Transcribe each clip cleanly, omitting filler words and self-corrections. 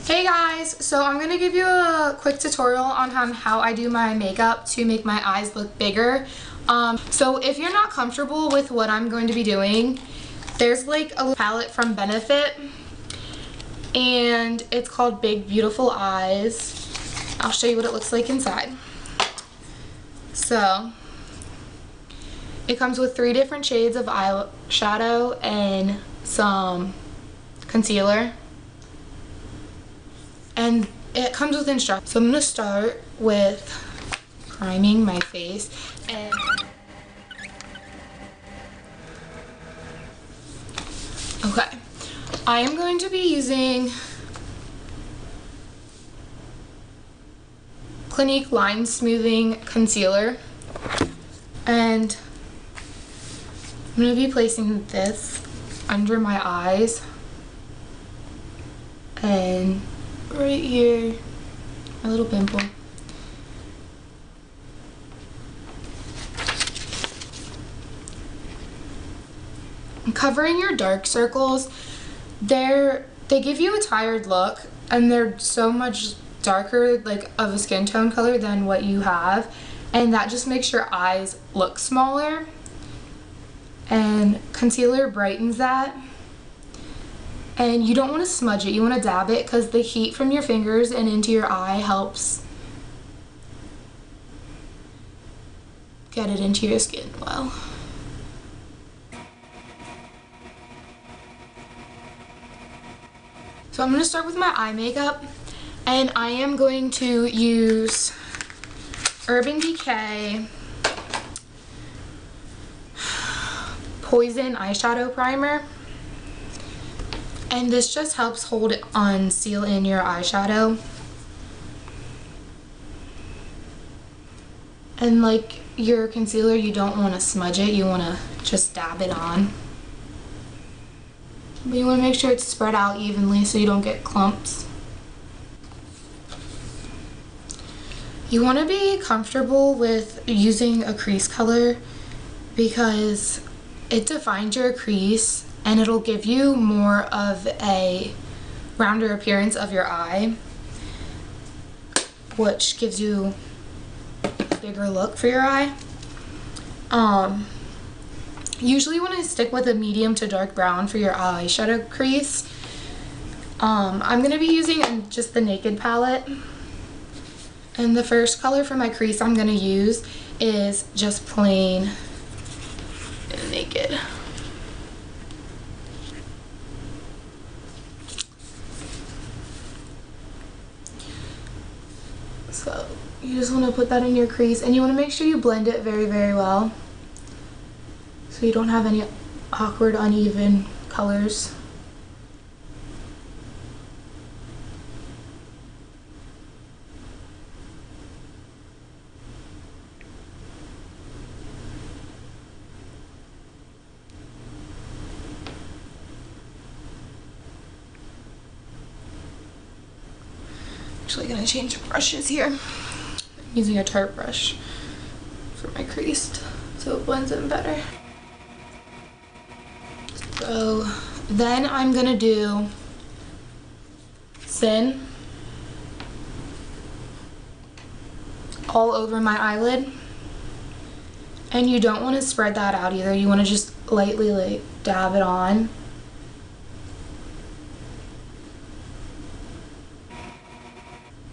Hey guys, so I'm going to give you a quick tutorial on how I do my makeup to make my eyes look bigger. So if you're not comfortable with what I'm going to be doing, there's like a little palette from Benefit and it's called Big Beautiful Eyes. I'll show you what it looks like inside. So it comes with 3 different shades of eyeshadow and some concealer. And it comes with instructions. So I'm going to start with priming my face. And okay, I am going to be using Clinique Line Smoothing Concealer. And I'm going to be placing this under my eyes. And right here, my little pimple. Covering your dark circles, they give you a tired look and they're so much darker like of a skin tone color than what you have, and that just makes your eyes look smaller, and concealer brightens that. And you don't want to smudge it, you want to dab it because the heat from your fingers and into your eye helps get it into your skin well. So I'm going to start with my eye makeup, and I am going to use Urban Decay Poison Eyeshadow Primer. And this just helps hold it on, seal in your eyeshadow. And like your concealer, you don't want to smudge it, you want to just dab it on. But you want to make sure it's spread out evenly so you don't get clumps. You want to be comfortable with using a crease color because it defines your crease and it'll give you more of a rounder appearance of your eye, which gives you a bigger look for your eye. Usually you want to stick with a medium to dark brown for your eyeshadow crease. I'm going to be using just the Naked palette. And the first color for my crease I'm going to use is just plain Naked. So you just want to put that in your crease, and you want to make sure you blend it very, very well so you don't have any awkward, uneven colors. Actually gonna change brushes here. I'm using a Tarte brush for my crease so it blends in better. So then I'm gonna do Sin all over my eyelid, and you don't want to spread that out either. You want to just lightly like dab it on.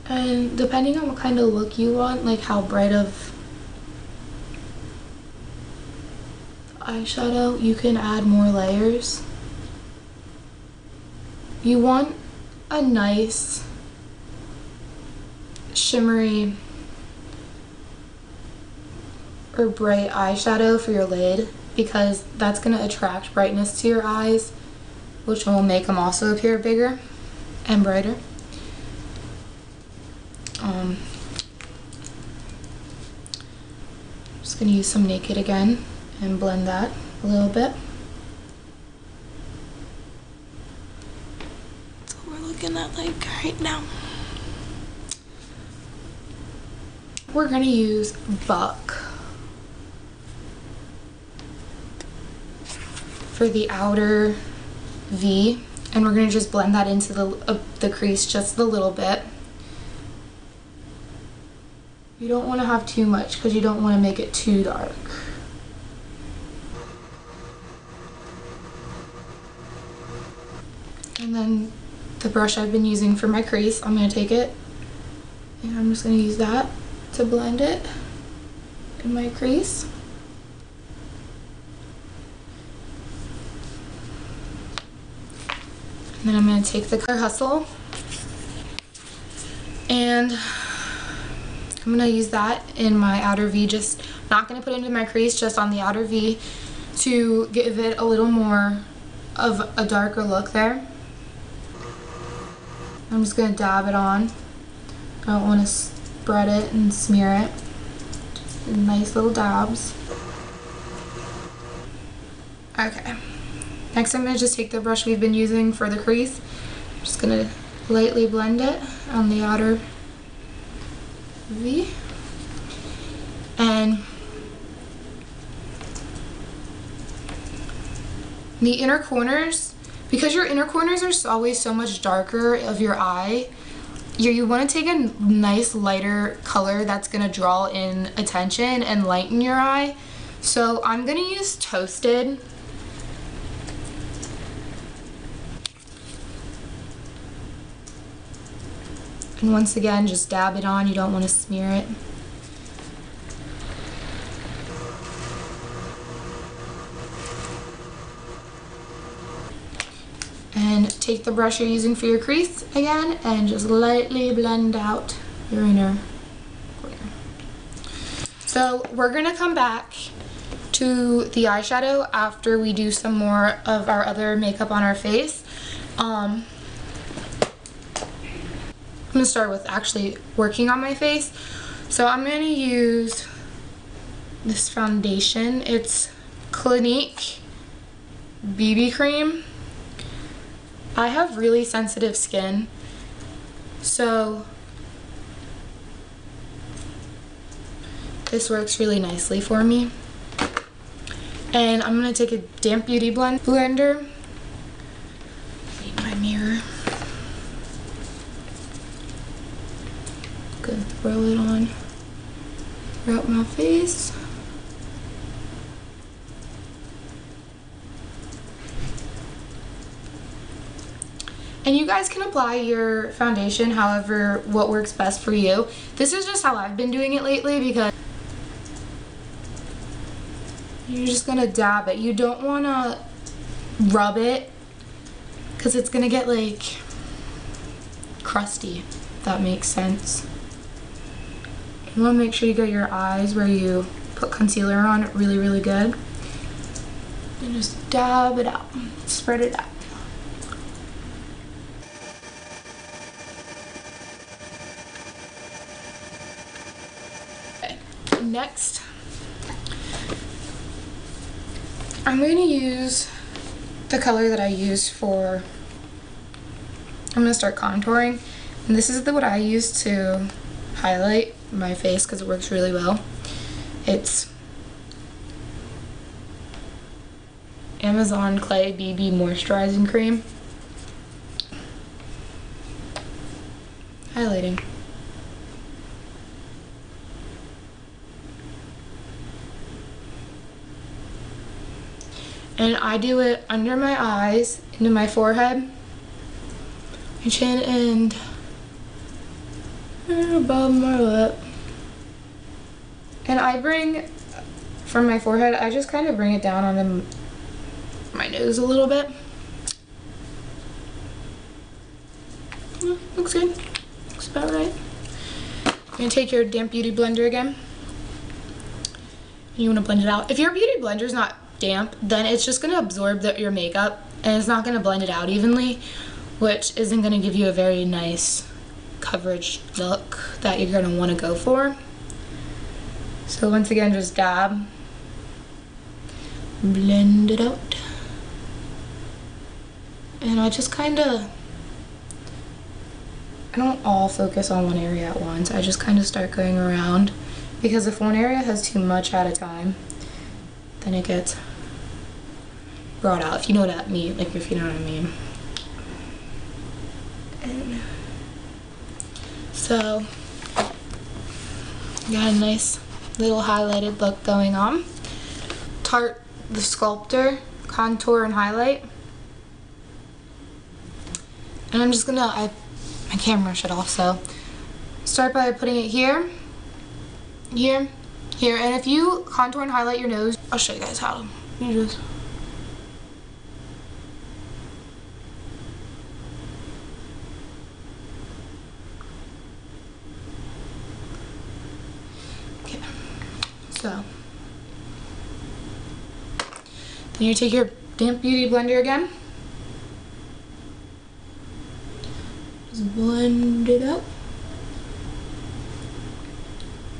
And depending on what kind of look you want, like how bright of eyeshadow, you can add more layers. You want a nice shimmery or bright eyeshadow for your lid because that's going to attract brightness to your eyes, which will make them also appear bigger and brighter. I'm just going to use some Naked again and blend that a little bit. That's what we're looking at like right now. We're going to use Buck for the outer V and we're going to just blend that into the crease just a little bit. You don't want to have too much because you don't want to make it too dark. And then the brush I've been using for my crease, I'm going to take it and I'm just going to use that to blend it in my crease. And then I'm going to take the color Hustle and I'm going to use that in my outer V, just not going to put it into my crease, just on the outer V to give it a little more of a darker look there. I'm just going to dab it on. I don't want to spread it and smear it. Just nice little dabs. Okay. Next I'm going to just take the brush we've been using for the crease. I'm just going to lightly blend it on the outer V. And the inner corners, because your inner corners are always so much darker of your eye, you want to take a nice lighter color that's going to draw in attention and lighten your eye. So I'm going to use Toasted. And once again, just dab it on, you don't want to smear it. And take the brush you're using for your crease again and just lightly blend out your inner corner. So we're gonna come back to the eyeshadow after we do some more of our other makeup on our face. I'm gonna start with actually working on my face. So I'm gonna use this foundation. It's Clinique BB cream. I have really sensitive skin, so this works really nicely for me. And I'm gonna take a damp beauty blender. Need my mirror. Gonna throw it on throughout my face. And you guys can apply your foundation however what works best for you. This is just how I've been doing it lately because you're just gonna dab it. You don't wanna rub it because it's gonna get like crusty, if that makes sense. You wanna make sure you get your eyes where you put concealer on really, really good. And just dab it out, spread it out. Next, I'm going to use the color that I use for, I'm going to start contouring, and this is what I use to highlight my face because it works really well. It's Amazon Clay BB Moisturizing Cream. Highlighting. And I do it under my eyes, into my forehead, my chin, and above my lip. And I bring, from my forehead, I just kind of bring it down on my nose a little bit. Looks good. Looks about right. You're going to take your damp beauty blender again. You want to blend it out. If your beauty blender is not damp, then it's just going to absorb your makeup and it's not going to blend it out evenly, which isn't going to give you a very nice coverage look that you're going to want to go for. So once again, just dab, blend it out, and I just kind of, I don't all focus on one area at once. I just kind of start going around, because if one area has too much at a time, then it gets brought out, if you know what I mean, like if you know what I mean. And so, got a nice little highlighted look going on. Tarte the Sculptor Contour and Highlight. And I'm just gonna, my camera shut off, so start by putting it here, here, here. And if you contour and highlight your nose, I'll show you guys how. You just, okay, so then you take your damp beauty blender again. Just blend it out.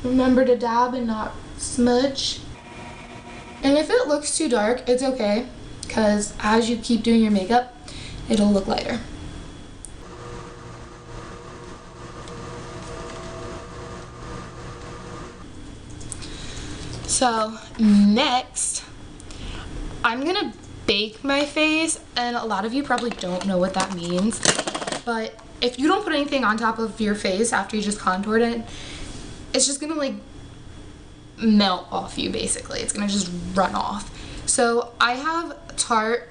Remember to dab and not smudge. And if it looks too dark, it's okay, because as you keep doing your makeup, it'll look lighter. So next, I'm gonna bake my face, and a lot of you probably don't know what that means, but if you don't put anything on top of your face after you just contoured it, it's just gonna like melt off you basically. It's gonna just run off. So I have Tarte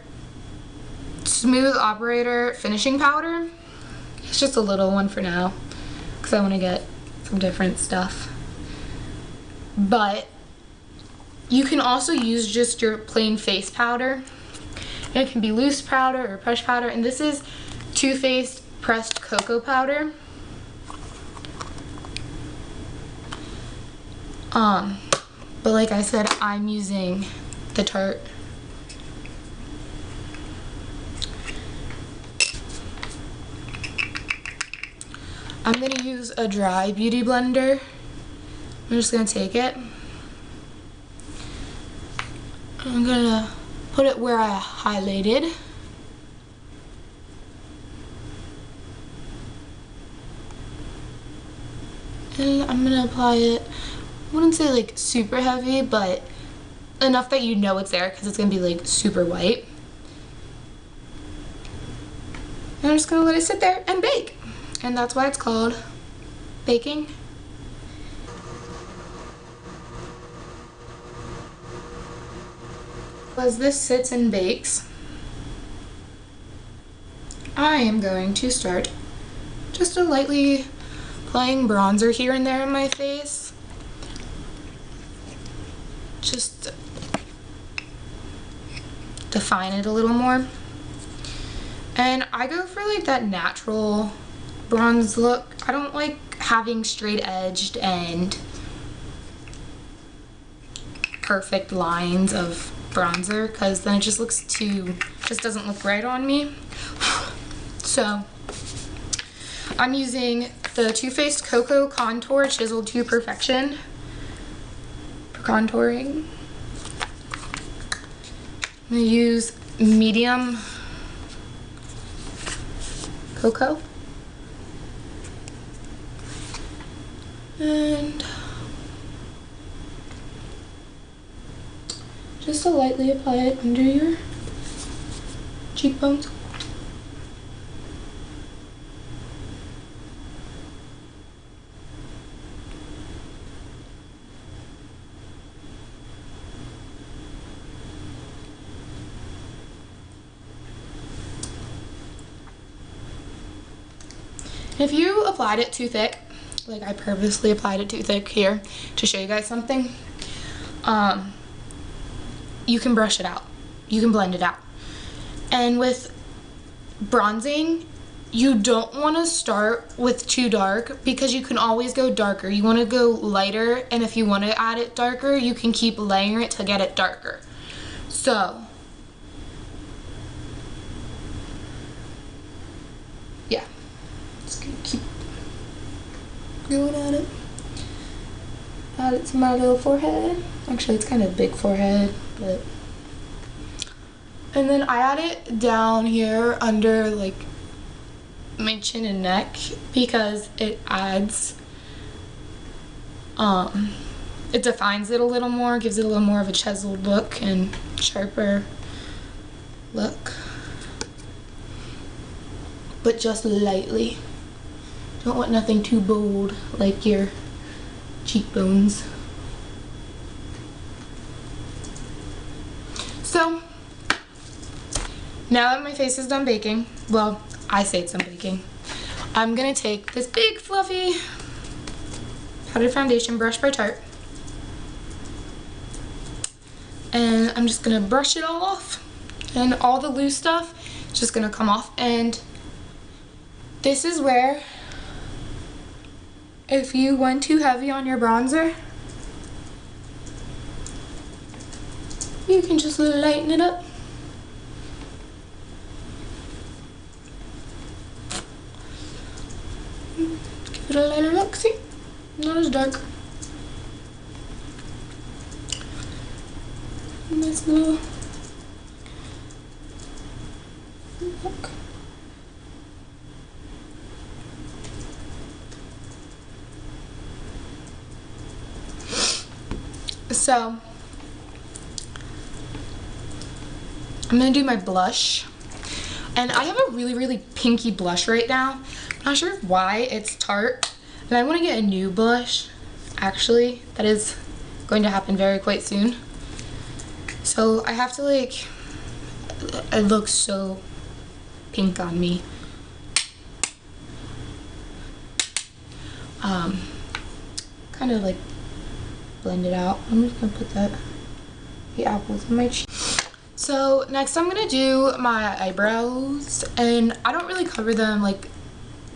Smooth Operator Finishing Powder. It's just a little one for now because I want to get some different stuff. But you can also use just your plain face powder. It can be loose powder or brush powder, and this is Too Faced Pressed Cocoa Powder. But like I said, I'm using the Tarte. I'm gonna use a dry beauty blender. I'm just gonna take it. I'm gonna put it where I highlighted. And I'm gonna apply it, I wouldn't say like super heavy, but enough that you know it's there because it's gonna be like super white. And I'm just gonna let it sit there and bake. And that's why it's called baking. As this sits and bakes, I am going to start just a lightly applying bronzer here and there on my face. Just define it a little more. And I go for like that natural bronze look. I don't like having straight edged and perfect lines of bronzer because then it just looks just doesn't look right on me. So I'm using the Too Faced Cocoa Contour Chiseled to Perfection for contouring. I'm going to use medium cocoa. And just to lightly apply it under your cheekbones. If you applied it too thick, like I purposely applied it too thick here to show you guys something, you can brush it out. You can blend it out. And with bronzing, you don't want to start with too dark because you can always go darker. You want to go lighter, and if you want to add it darker, you can keep layering it to get it darker. So yeah, just gonna keep going at it. Add it to my little forehead. Actually, it's kind of a big forehead, but. And then I add it down here under like my chin and neck because it adds, it defines it a little more, gives it a little more of a chiseled look and sharper look. but just lightly. Don't want nothing too bold like your cheekbones. So now that my face is done baking, well, I say it's done baking, I'm gonna take this big fluffy powdered foundation brush by Tarte, and I'm just gonna brush it all off, and all the loose stuff is just gonna come off. And this is where, if you went too heavy on your bronzer, you can just lighten it up. Give it a lighter look, see? Not as dark. Nice little look. So I'm gonna do my blush, and I have a really pinky blush right now. I'm not sure why. It's Tarte, and I want to get a new blush. Actually, that is going to happen very quite soon. So I have to, like, it looks so pink on me. Kind of like blend it out. I'm just gonna put the apples on my cheek. So next I'm gonna do my eyebrows, and I don't really cover them like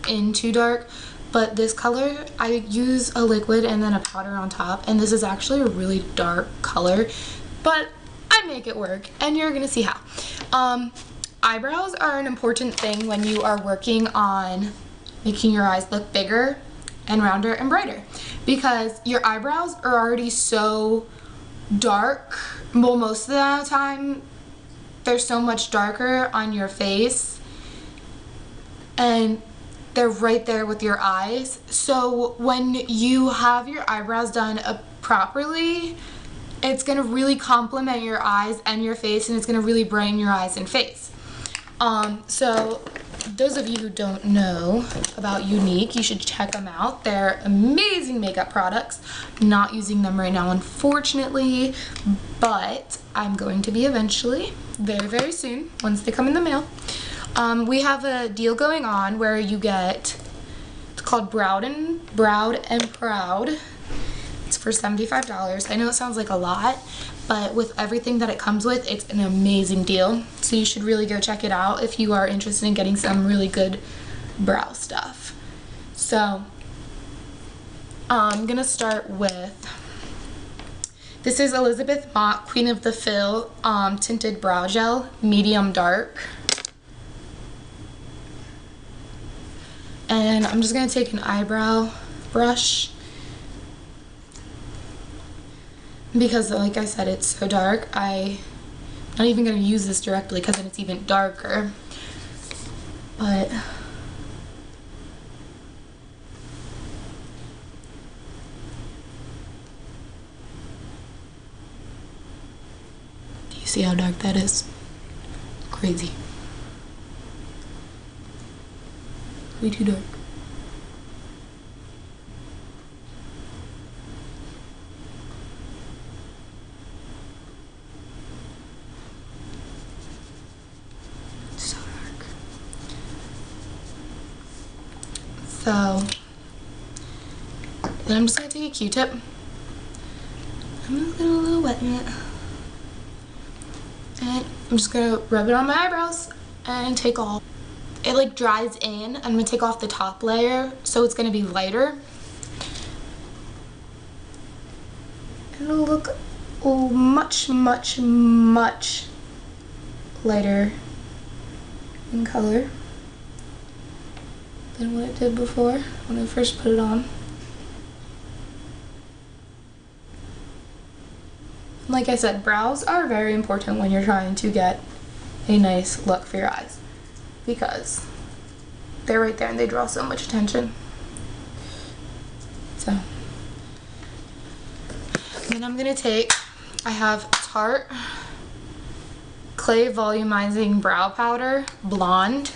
in too dark, but this color I use a liquid and then a powder on top, and this is actually a really dark color, but I make it work, and you're gonna see how. Eyebrows are an important thing when you are working on making your eyes look bigger and rounder and brighter, because your eyebrows are already so dark. Well, most of the time they're so much darker on your face, and they're right there with your eyes. So when you have your eyebrows done properly, it's gonna really complement your eyes and your face, and it's gonna really brighten your eyes and face. So those of you who don't know about Younique, you should check them out. They're amazing makeup products. Not using them right now, unfortunately, but I'm going to be eventually, very soon, once they come in the mail. We have a deal going on where you get, it's called Browed and Proud. It's for $75. I know it sounds like a lot, but with everything that it comes with, it's an amazing deal. So you should really go check it out if you are interested in getting some really good brow stuff. So I'm gonna start with, this is Elizabeth Mott Queen of the Fill Tinted Brow Gel, medium dark. And I'm just gonna take an eyebrow brush, because like I said, it's so dark. I'm not even gonna use this directly because then it's even darker. But do you see how dark that is? Crazy. Way too dark. So dark. So then I'm just gonna take a Q-tip. I'm just gonna a little wet in it. And I'm just gonna rub it on my eyebrows and take off. It like dries in. I'm gonna take off the top layer, so it's gonna be lighter. It'll look much lighter in color than what it did before when I first put it on. Like I said, brows are very important when you're trying to get a nice look for your eyes, because they're right there and they draw so much attention. So then I'm gonna take, I have Tarte Clay Volumizing Brow Powder Blonde,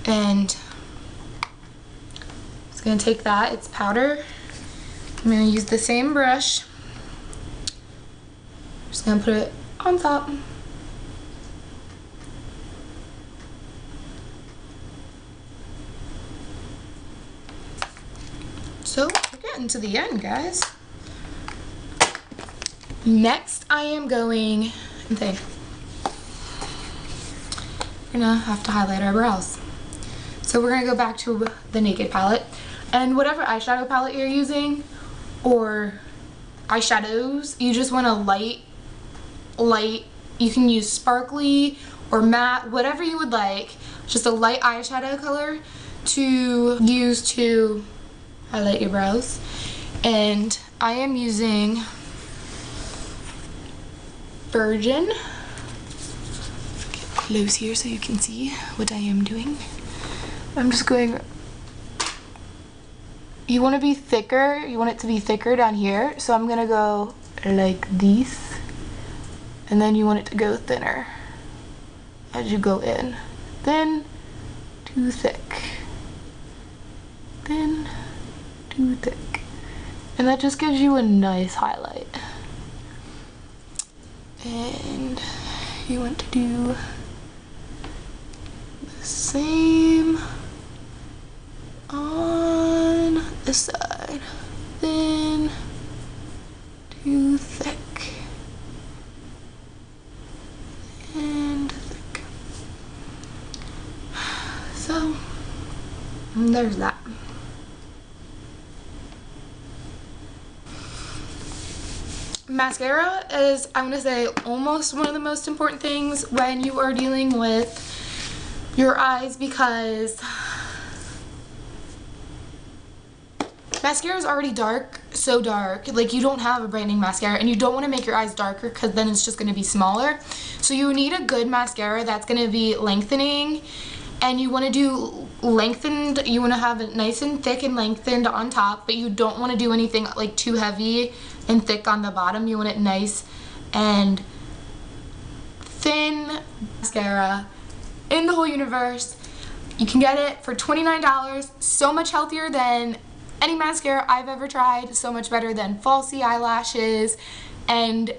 And just gonna take that, it's powder. I'm gonna use the same brush. Just gonna put it on top. So we're getting to the end, guys. Next, I am going, we're gonna have to highlight our brows. So we're gonna go back to the Naked palette, and whatever eyeshadow palette you're using, or eyeshadows, you just want a light, you can use sparkly or matte, whatever you would like, just a light eyeshadow color to use to highlight your brows. And I am using Virgin. Get close here so you can see what I am doing. I'm just going, you want to be thicker, you want it to be thicker down here, so I'm gonna go like this, and then you want it to go thinner as you go in. Thin to thick, thin to thick, and that just gives you a nice highlight. And you want to do the same on this side, thin to thick, and thick. So there's that. Mascara is, I'm gonna say, almost one of the most important things when you are dealing with your eyes, because mascara is already dark, so dark, like you don't have a brightening mascara, and you don't want to make your eyes darker because then it's just going to be smaller. So you need a good mascara that's going to be lengthening, and you want to do lengthened, you want to have it nice and thick and lengthened on top, but you don't want to do anything like too heavy and thick on the bottom. You want it nice and thin. Mascara in the whole universe. You can get it for $29, so much healthier than any mascara I've ever tried, so much better than falsy eyelashes, and it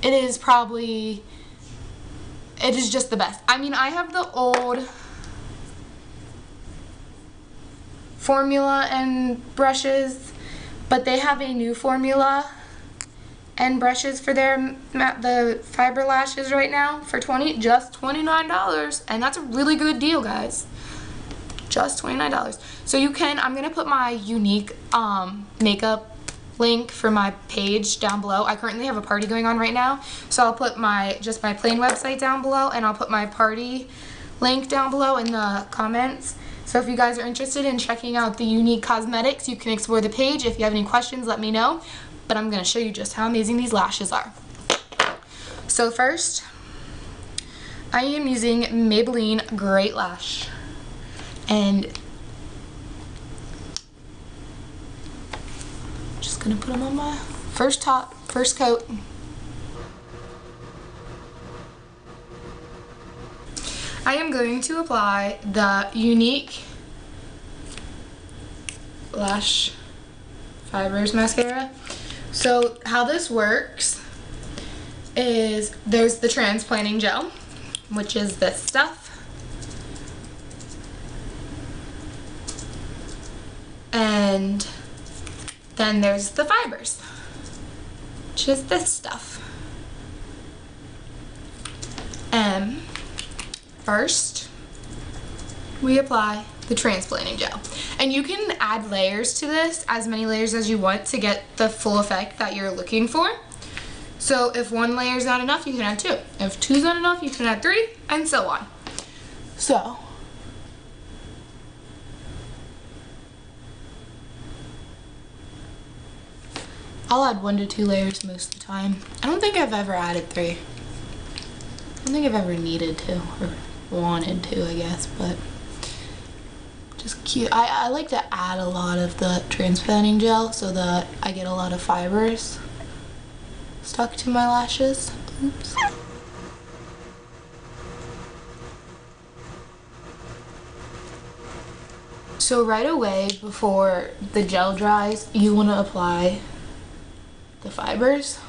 is just the best. I mean, I have the old formula and brushes, but they have a new formula and brushes for the fiber lashes right now for just $29, and that's a really good deal, guys. Just $29. So you can, I'm gonna put my unique makeup link for my page down below. I currently have a party going on right now, so I'll put just my plain website down below, and I'll put my party link down below in the comments. So if you guys are interested in checking out the unique cosmetics, you can explore the page. If you have any questions, let me know. But I'm gonna show you just how amazing these lashes are. So first, I am using Maybelline Great Lash. And just gonna put them on my first coat. I am going to apply the Unique Lash Fibers Mascara. So how this works is there's the transplanting gel, which is this stuff. And then there's the fibers, which is this stuff. First, we apply the transplanting gel. And you can add layers to this, as many layers as you want to get the full effect that you're looking for. So if one layer is not enough, you can add two. If two's not enough, you can add three, and so on. So I'll add 1 to 2 layers most of the time. I don't think I've ever added 3. I don't think I've ever needed to, or wanted to, I guess, but just cute. I like to add a lot of the transplanting gel so that I get a lot of fibers stuck to my lashes. Oops. So right away before the gel dries, you want to apply the fibers.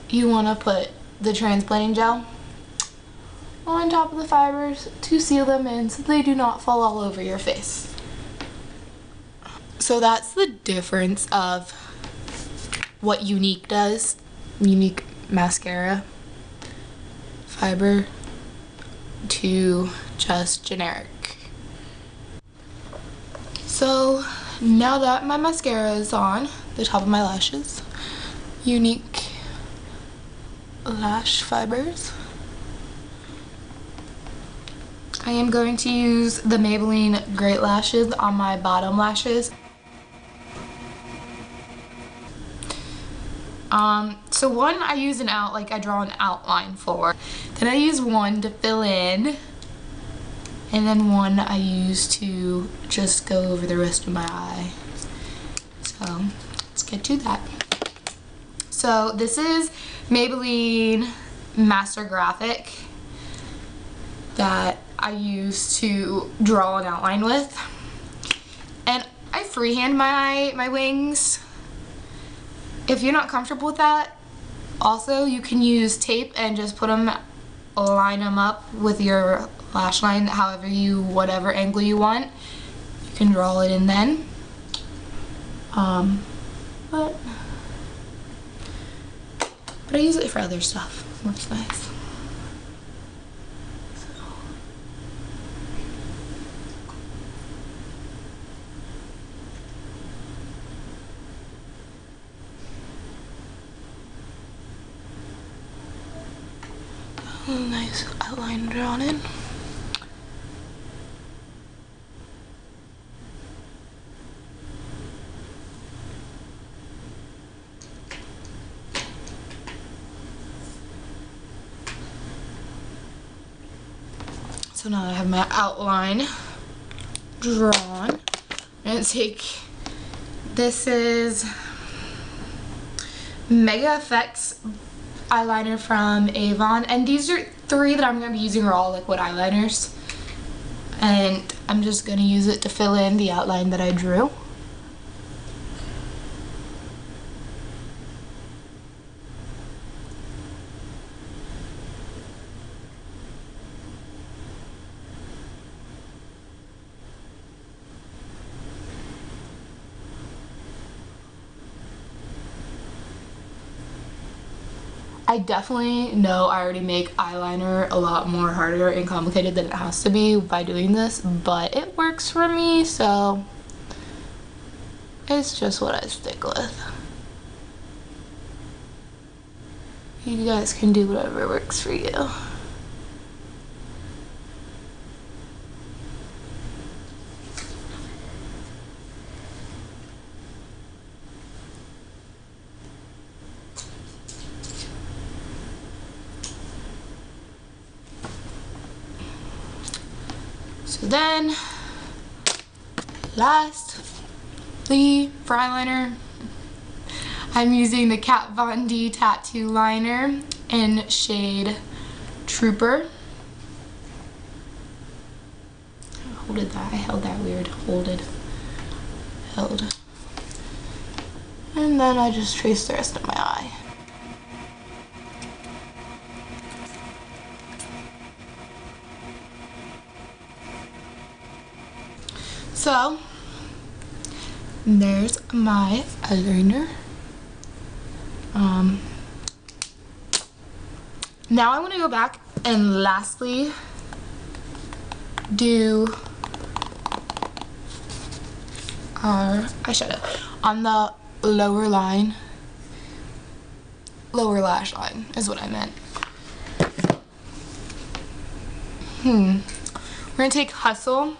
You want to put the transplanting gel on top of the fibers to seal them in so they do not fall all over your face. So that's the difference of what Unique does. Unique mascara fiber to just generic. So now that my mascara is on the top of my lashes, Unique lash fibers, I am going to use the Maybelline Great Lashes on my bottom lashes. So one I use I draw an outline for. Then I use one to fill in. And then one I use to just go over the rest of my eye. So let's get to that. So this is Maybelline Master Graphic that I use to draw an outline with. And I freehand my wings. If you're not comfortable with that, also you can use tape and just put them, line them up with your lash line whatever angle you want. You can draw it in then. But I use it for other stuff. Looks nice. Nice outline drawn in. So now I have my outline drawn. I'm gonna take, this is Mega Effects eyeliner from Avon, and these are 3 that I'm going to be using are all liquid eyeliners, and I'm just going to use it to fill in the outline that I drew. I definitely know I already make eyeliner a lot more harder and complicated than it has to be by doing this, but it works for me, so it's just what I stick with. You guys can do whatever works for you. So then, lastly, for eyeliner, I'm using the Kat Von D Tattoo Liner in shade Trooper. I held that weird. Held. And then I just trace the rest of my eye. So, there's my eyeliner. Now I want to go back and lastly do our eyeshadow on the lower lash line is what I meant. We're gonna take Hustle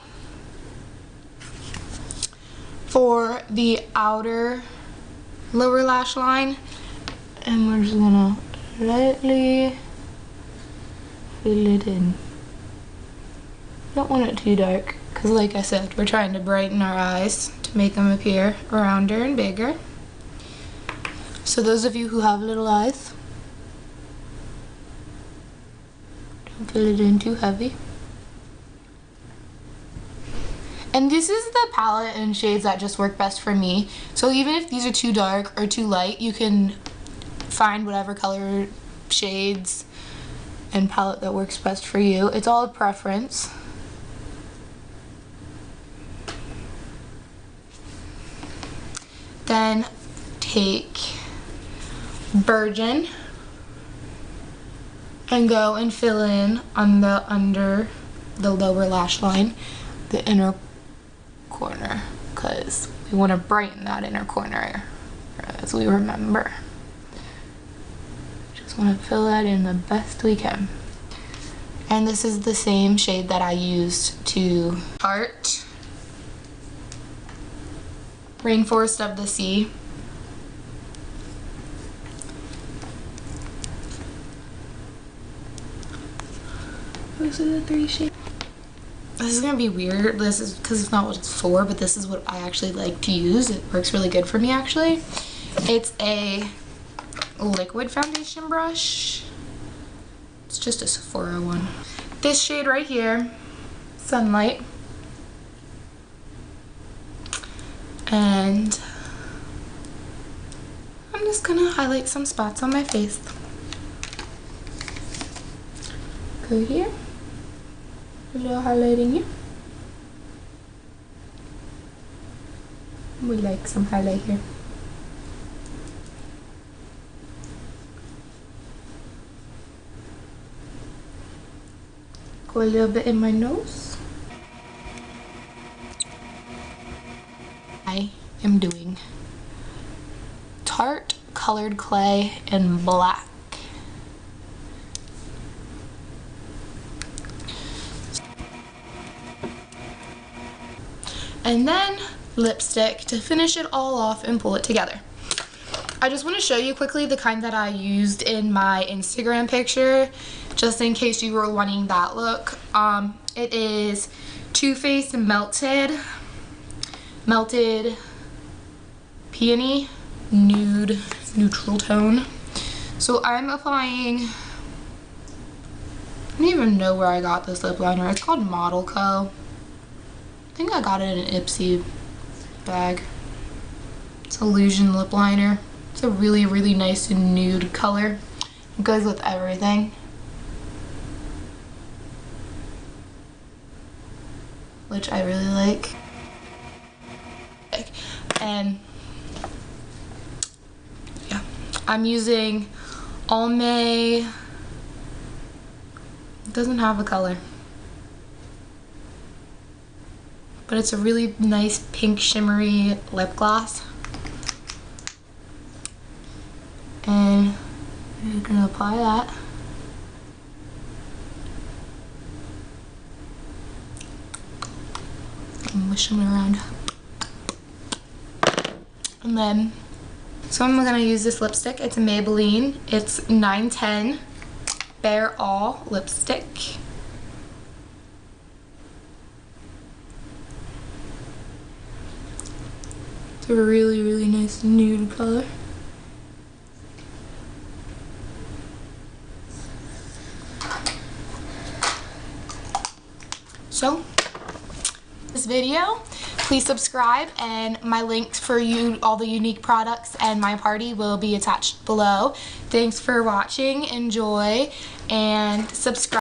for the outer lower lash line, and we're just gonna lightly fill it in. Don't want it too dark because, like I said, we're trying to brighten our eyes to make them appear rounder and bigger. So those of you who have little eyes, Don't fill it in too heavy. And this is the palette and shades that just work best for me. So even if these are too dark or too light, you can find whatever color shades and palette that works best for you. It's all a preference. Then take Virgin and go and fill in on the under the lower lash line, the inner corner, because we want to brighten that inner corner as we remember. Just want to fill that in the best we can. And this is the same shade that I used to Tarte Rainforest of the Sea. Those are the 3 shades. This is gonna be weird. This is because it's not what it's for, but this is what I actually like to use. It works really good for me actually. It's a liquid foundation brush. It's just a Sephora one. This shade right here, Sunlight. And I'm just gonna highlight some spots on my face. Go here. A little highlighting here. We like some highlight here. Go a little bit in my nose. I am doing Tarte Colored Clay in black. And then lipstick to finish it all off and pull it together. I just want to show you quickly the kind that I used in my Instagram picture, just in case you were wanting that look. It is Too Faced Melted Peony Nude Neutral Tone. So I'm applying, I don't even know where I got this lip liner. It's called Model Co. I think I got it in an Ipsy bag. It's Illusion lip liner. It's a really, really nice nude color. It goes with everything. Which I really like. And yeah, I'm using Almay. It doesn't have a color, but it's a really nice pink shimmery lip gloss. And I'm gonna apply that. And wish them around. And then, so I'm gonna use this lipstick. It's a Maybelline. It's 910 Bare All lipstick. It's a really, really nice nude color. So, this video, please subscribe, and my links for you, all the unique products and my party will be attached below. Thanks for watching, enjoy, and subscribe.